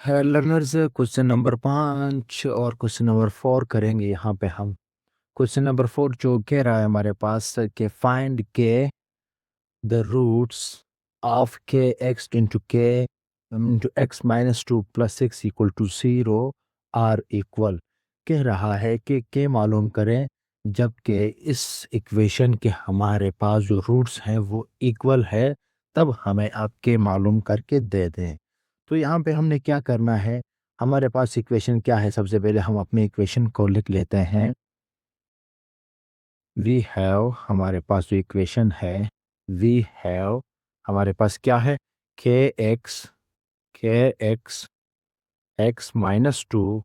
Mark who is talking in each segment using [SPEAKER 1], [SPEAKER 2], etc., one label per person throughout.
[SPEAKER 1] है learners, question number 5 और question number 4 करेंगे यहाँ पे हम। क्वेश्चन नंबर 4 जो कह रहा है हमारे पास कि फाइंड के द रूट्स ऑफ के x into x minus 2 plus 6 equal to 0 are equal. कह रहा है कि के मालूम करें जबकि इस इक्वेशन के हमारे पास जो रूट्स हैं वो इक्वल है, तब हमें आप के मालूम करके दे दें। तो यहाँ पे हमने क्या करना है, हमारे पास इक्वेशन क्या है, सबसे पहले हम अपनी इक्वेशन को लिख लेते हैं। वी हैव, हमारे पास जो इक्वेशन है, वी हैव हमारे पास क्या है, k x x minus 2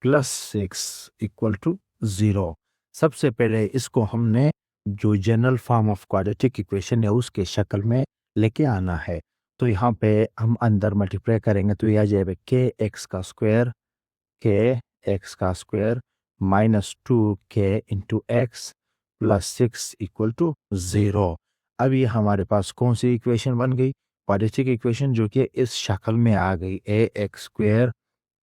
[SPEAKER 1] plus 6 equal to 0। सबसे पहले इसको हमने जो general form of quadratic equation है उसके शक्ल में लेके आना है। तो यहाँ पे हम अंदर मल्टीप्लाई करेंगे तो यह आ जाएगा के एक्स का square minus 2 k into x plus 6 equal to 0। अब ये हमारे पास कौन सी इक्वेशन बन गई, क्वाड्रेटिक इक्वेशन, जो कि इस शक्ल में आ गई, A x square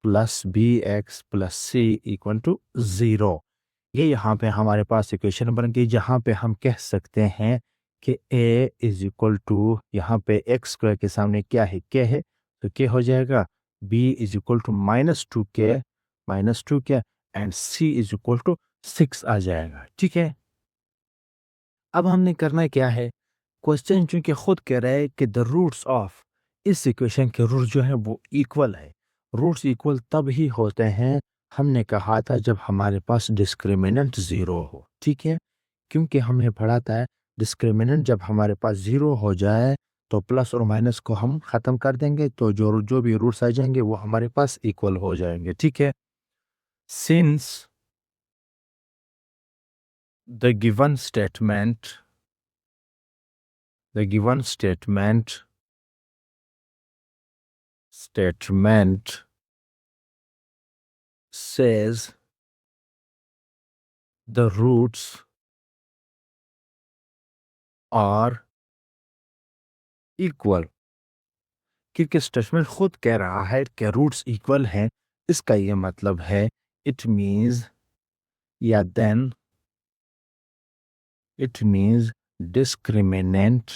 [SPEAKER 1] plus B x plus C equal to 0। ये यहाँ पे हमारे पास इक्वेशन बन गई, जहाँ पे हम कह सकते हैं कि a इज इक्वल टू, यहाँ पे एक्स स्क्वायर के सामने क्या है, के है, तो के हो जाएगा b is equal to minus two के and c is equal to 6 आ जाएगा। ठीक है, अब हमने करना क्या है, क्वेश्चन चूंकि खुद कह रहा है कि द रूट्स ऑफ, इस इक्वेशन के रूट जो है वो इक्वल है। रूट्स इक्वल तब ही होते हैं, हमने कहा था, जब हमारे पास डिस्क्रिमिनेंट 0 हो। ठीक है, क्योंकि हमने पढ़ा था डिस्क्रिमिनेंट जब हमारे पास 0 हो जाए तो प्लस और माइनस को हम ख़त्म कर देंगे, तो जो जो भी रूट्स आ जाएंगे वो हमारे पास इक्वल हो जाएंगे। ठीक है, since the given statement the given statement says the roots are equal, क्योंकि स्टेटमेंट खुद कह रहा है कि रूट्स इक्वल हैं, इसका ये मतलब है इट मीन्स, या then it means discriminant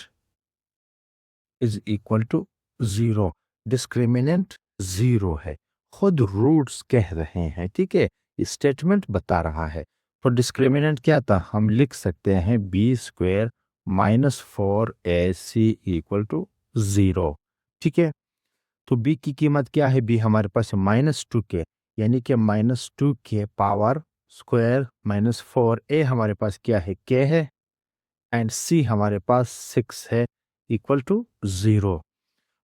[SPEAKER 1] is equal to 0। Discriminant 0 है, खुद रूट्स कह रहे हैं। ठीक है, स्टेटमेंट बता रहा है। तो डिस्क्रिमिनेंट क्या था, हम लिख सकते हैं b square minus 4ac equal to 0। ठीक है, तो बी की कीमत क्या है, बी हमारे पास माइनस 2k, यानी कि minus 2k power square minus 4a हमारे पास क्या है, k है, एंड c हमारे पास 6 है equal to 0।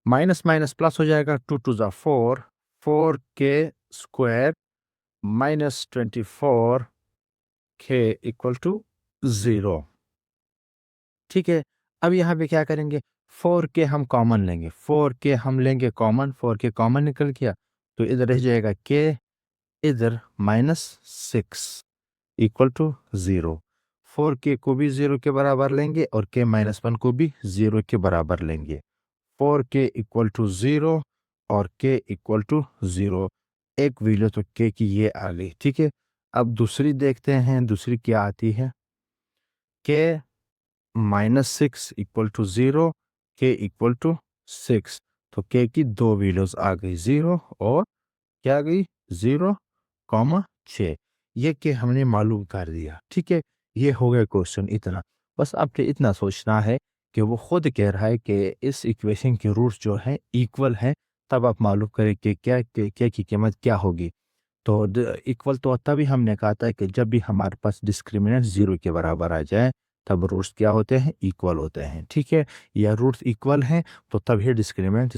[SPEAKER 1] Minus minus plus हो जाएगा, 2 टू ज़ा 4, 4k square minus 24k equal to 0। ठीक है, अब यहाँ पे क्या करेंगे, 4k हम कॉमन लेंगे, 4k हम लेंगे कॉमन, 4k कॉमन निकल गया तो इधर रह जाएगा k, इधर माइनस 6 इक्वल टू 0। 4k को भी 0 के बराबर लेंगे और k माइनस 1 को भी 0 के बराबर लेंगे। 4k इक्वल टू 0 और k इक्वल टू 0, एक वैल्यू तो k की ये आ गई। ठीक है, अब दूसरी देखते हैं, दूसरी क्या आती है, k minus 6 equal to 0, k equal to 6, तो k की दो वैल्यूज आ गई, 0 और क्या आ गई, 0,6। ये के हमने मालूम कर दिया। ठीक है, ये हो गया क्वेश्चन इतना। बस आपने इतना सोचना है कि वो खुद कह रहा है कि इस इक्वेशन के रूट्स जो हैं इक्वल हैं, तब आप मालूम करें कि क्या की कीमत क्या होगी। तो इक्वल तो तभी हमने कहा था कि जब भी हमारे पास डिस्क्रिमिनेंट 0 के बराबर आ जाए तब रूट्स क्या होते हैं, इक्वल होते हैं। ठीक है, या रूट्स इक्वल हैं तो तभी डिस्क्रिमिनेंट